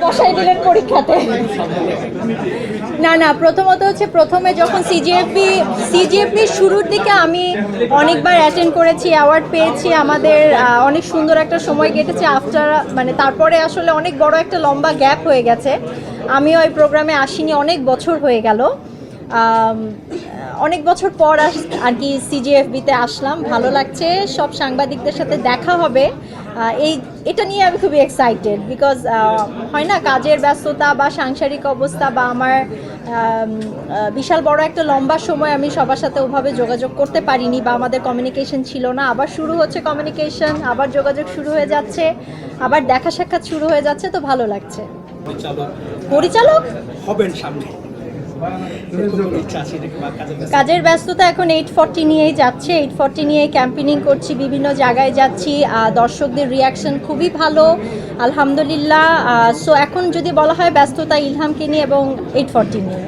বসাই দিলেন পরীক্ষাতে। না প্রথমত হচ্ছে প্রথমে যখন সিজিএফবি শুরুর দিকে আমি অনেকবার অ্যাটেন্ড করেছি, অ্যাওয়ার্ড পেয়েছি, আমাদের অনেক সুন্দর একটা সময় কেটেছে। মানে তারপরে আসলে অনেক বড় একটা লম্বা গ্যাপ হয়ে গেছে, আমিও ওই প্রোগ্রামে আসিনি, অনেক বছর হয়ে গেল। অনেক বছর পর আর কি সিজিএফবিতে আসলাম, ভালো লাগছে, সব সাংবাদিকদের সাথে দেখা হবে, এটা নিয়ে আমি খুবই এক্সাইটেড। বিকজ হয় না, কাজের ব্যস্ততা বা সাংসারিক অবস্থা বা আমার বিশাল বড় একটা লম্বা সময় আমি সবার সাথে ওভাবে যোগাযোগ করতে পারিনি বা আমাদের কমিউনিকেশন ছিল না। আবার শুরু হচ্ছে কমিউনিকেশন, আবার যোগাযোগ শুরু হয়ে যাচ্ছে, আবার দেখা সাক্ষাৎ শুরু হয়ে যাচ্ছে, তো ভালো লাগছে। পরিচালক হবেন সামনে, কাজের ব্যস্ততা এখন 840 নিয়েই যাচ্ছে, 840 নিয়ে ক্যাম্পেইনিং করছি, বিভিন্ন জায়গায় যাচ্ছি, দর্শকদের রিয়াকশন খুবই ভালো আলহামদুলিল্লাহ। সো এখন যদি বলা হয় ব্যস্ততা ইলহামকে নিয়ে এবং 840 নিয়ে।